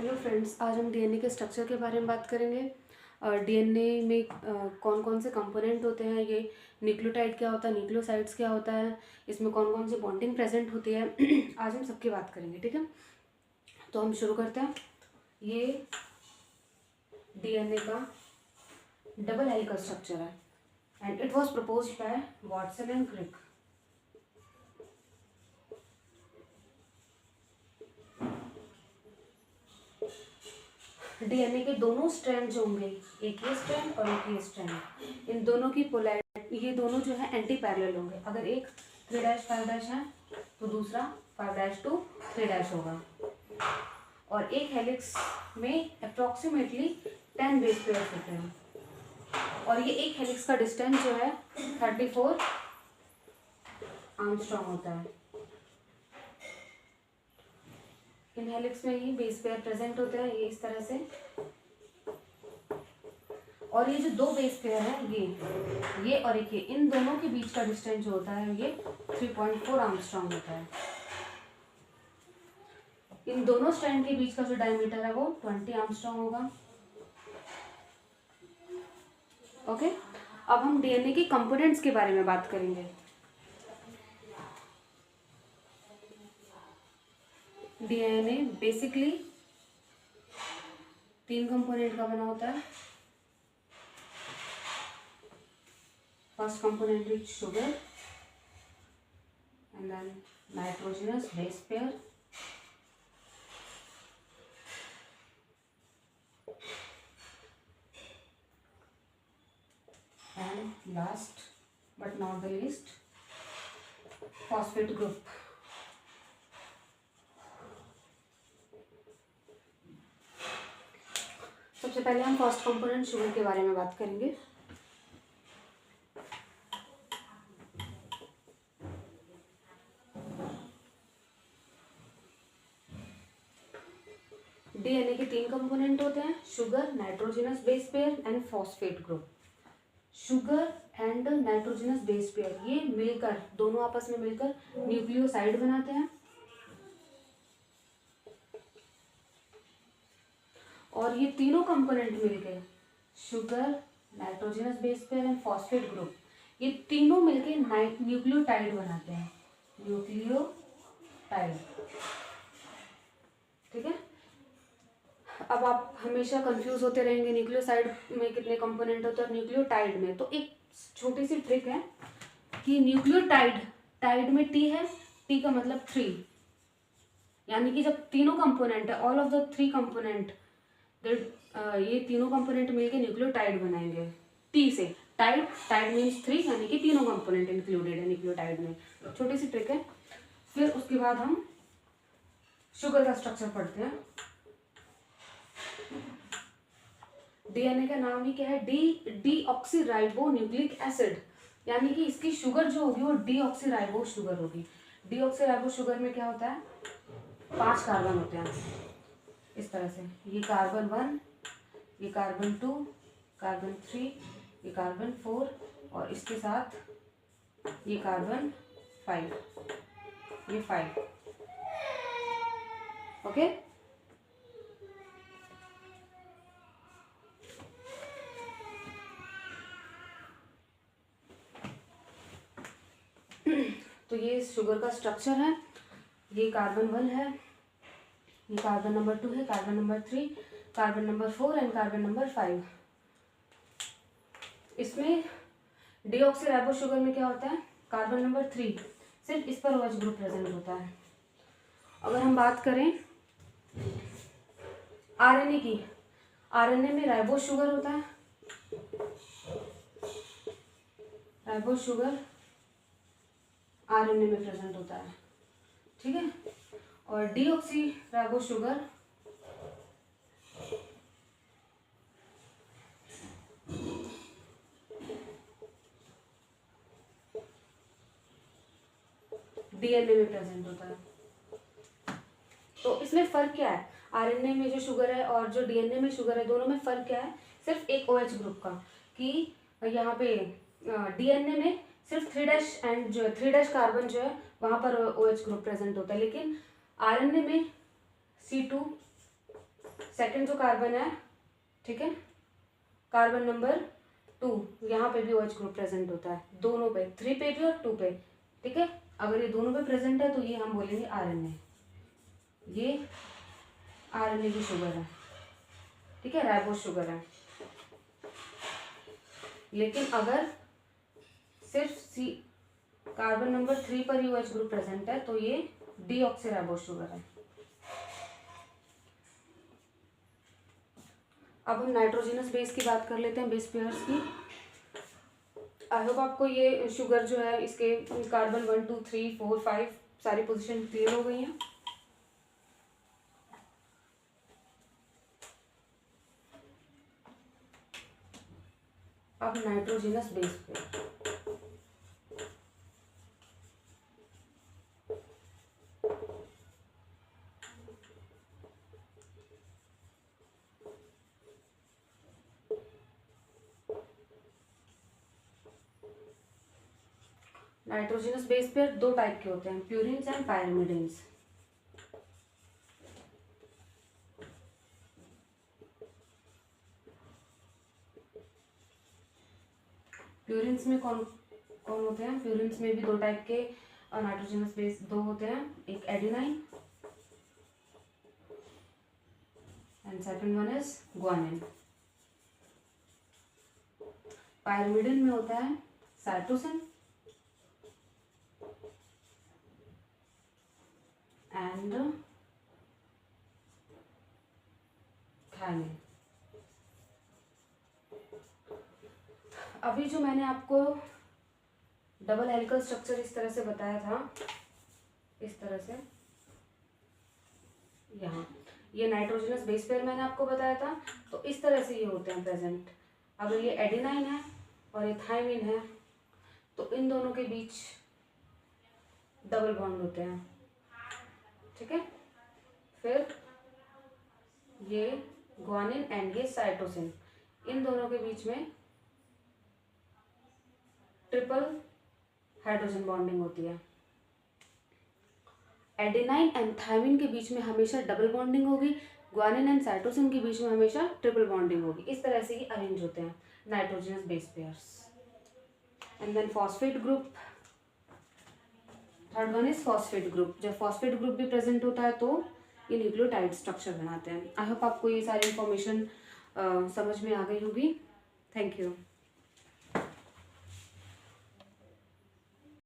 Hello friends, आज हम DNA के स्ट्रक्चर के बारे में बात करेंगे। डीएनए में कौन कौन से कंपोनेंट होते हैं, ये न्यूक्लियोटाइड क्या होता है, न्यूक्लियोसाइड्स क्या होता है, इसमें कौन कौन सी बॉन्डिंग प्रेजेंट होती है। आज हम सबकी बात करेंगे, ठीक है। तो हम शुरू करते हैं। ये डीएनए का डबल हेलिकल स्ट्रक्चर है and it was proposed by Watson and Crick. DNA के दोनों स्ट्रैंड जो होंगे, एक ये स्ट्रैंड और एक ये स्ट्रैंड, इन दोनों की पोलैरिटी, ये दोनों जो है एंटी पैरेलल होंगे। अगर एक 3'5' है तो दूसरा 5'2'3' होगा। और एक हेलिक्स में अप्रॉक्सीमेटली 10 बेस पेयर्स होते हैं और ये एक हेलिक्स का डिस्टेंस जो है 34 आर्मस्ट्रॉन्ग होता है। इन हेलिक्स में ही बेस पेयर प्रेजेंट होते हैं, ये इस तरह से। और ये जो दो बेस पेयर है, ये और एक ये, इन दोनों के बीच का डिस्टेंस जो होता है ये 3.4 आर्मस्ट्रॉन्ग होता है। इन दोनों स्ट्रैंड के बीच का जो डायमीटर है वो 20 आर्मस्ट्रॉन्ग होगा। ओके, अब हम डीएनए के कंपोनेंट्स के बारे में बात करेंगे। डीएनए बेसिकली 3 कंपोनेंट का बना होता है। First component is sugar and then nitrogenous base pair, and last but not the least phosphate group। सबसे पहले हम फर्स्ट कंपोनेंट शुगर के बारे में बात करेंगे। डीएनए के 3 कंपोनेंट होते हैं, sugar, nitrogenous base pair and phosphate group. Sugar and nitrogenous base pair ये मिलकर, दोनों आपस में मिलकर न्यूक्लियोसाइड बनाते हैं। और ये तीनों कंपोनेंट मिलके, sugar, nitrogenous base pair and phosphate group, ये तीनों मिलके न्यूक्लियोटाइड बनाते हैं। न्यूक्लियोटाइड, ठीक है। अब आप हमेशा कंफ्यूज होते रहेंगे न्यूक्लियोसाइड में कितने कंपोनेंट होते हैं और न्यूक्लियोटाइड में। तो एक छोटी सी ट्रिक है कि न्यूक्लियोटाइड, टाइड में टी है, टी का मतलब 3, यानी कि जब तीनों कंपोनेंट है, ऑल ऑफ द 3 कंपोनेंट, ये तीनों कंपोनेंट मिलके न्यूक्लियोटाइड बनाएंगे। टी से टाइड, टाइड मीन्स 3, यानी कि तीनों कंपोनेंट इंक्लूडेड है न्यूक्लियोटाइड में। छोटी सी ट्रिक है। फिर उसके बाद हम शुगर का स्ट्रक्चर पढ़ते हैं। डीएनए का नाम ही क्या है, डीऑक्सीराइबो न्यूक्लिक एसिड, यानी कि इसकी शुगर जो होगी वो डीऑक्सीराइबो शुगर होगी। डीऑक्सीराइबो शुगर में क्या होता है, 5 कार्बन होते हैं इस तरह से। ये कार्बन 1, ये कार्बन 2, कार्बन 3, ये कार्बन 4 और इसके साथ ये कार्बन 5, ये 5। ओके, तो ये शुगर का स्ट्रक्चर है। ये कार्बन 1 है, ये कार्बन नंबर 2 है, carbon number 3, carbon number 4 and carbon number 5। इसमें डीऑक्सीराइबो शुगर में क्या होता है, कार्बन नंबर 3, सिर्फ इस पर OH ग्रुप प्रेजेंट होता है। अगर हम बात करें आरएनए की, आरएनए में राइबो शुगर होता है, राइबो शुगर आरएनए में प्रेजेंट होता है, ठीक है। और डीऑक्सीराइबो शुगर डीएनए में प्रेजेंट होता है। तो इसमें फर्क क्या है, आरएनए में जो शुगर है और जो डीएनए में शुगर है, दोनों में फर्क क्या है, सिर्फ एक OH ग्रुप का, कि यहाँ पे डीएनए में सिर्फ 3' एंड जो 3' कार्बन जो है वहाँ पर OH ग्रुप प्रेजेंट होता है, लेकिन आरएनए में C2 सेकंड जो कार्बन है, ठीक है, कार्बन नंबर 2, यहाँ पे भी OH ग्रुप प्रेजेंट होता है, दोनों पे, 3 पे भी और 2 पे, ठीक है। अगर ये दोनों पे प्रेजेंट है तो ये हम बोलेंगे RNA, ये RNA की शुगर है, ठीक है, राइबोस शुगर है। लेकिन अगर सिर्फ सी कार्बन नंबर 3 पर ही OH ग्रुप प्रेजेंट है तो ये डीऑक्सीराइबोस शुगर है। अब हम नाइट्रोजनस बेस की बात कर लेते हैं, बेस पेयर्स की। आई होप आपको ये शुगर जो है इसके कार्बन 1 2 3 4 5 सारी पोजीशन क्लियर हो गई हैं। अब nitrogenous base pair, nitrogenous base pair दो टाइप के होते हैं, प्यूरिन्स एंड पायरिमिडिन्स। प्यूरिन्स में कौन कौन होते हैं? प्यूरिन्स में भी दो टाइप के नाइट्रोजनस बेस दो होते हैं, एक adenine and second one is guanine. Pyrimidine में होता है साइटोसिन एंड थायमिन। अभी जो मैंने आपको डबल हेलिकल स्ट्रक्चर इस तरह से बताया था, इस तरह से, यहाँ ये नाइट्रोजनस बेस पेयर मैंने आपको बताया था, तो इस तरह से ये होते हैं प्रेजेंट। अगर ये एडिनाइन है और ये थायमिन है तो इन दोनों के बीच डबल बॉन्ड होते हैं, ठीक है। फिर ये ग्वानिन एंड ये साइटोसिन, इन दोनों के बीच में ट्रिपल हाइड्रोजन बॉन्डिंग होती है। एडेनाइन एंड थायमिन के बीच में हमेशा डबल बॉन्डिंग होगी, ग्वानिन एंड साइटोसिन के बीच में हमेशा ट्रिपल बॉन्डिंग होगी। इस तरह से ही अरेंज होते हैं nitrogenous base pairs. And then phosphate group, third one is phosphate group. जब फॉस्फेट ग्रुप भी प्रेजेंट होता है तो ये न्यूक्लियोटाइड स्ट्रक्चर बनाते हैं। आई होप आपको ये सारी इंफॉर्मेशन समझ में आ गई होगी। Thank you.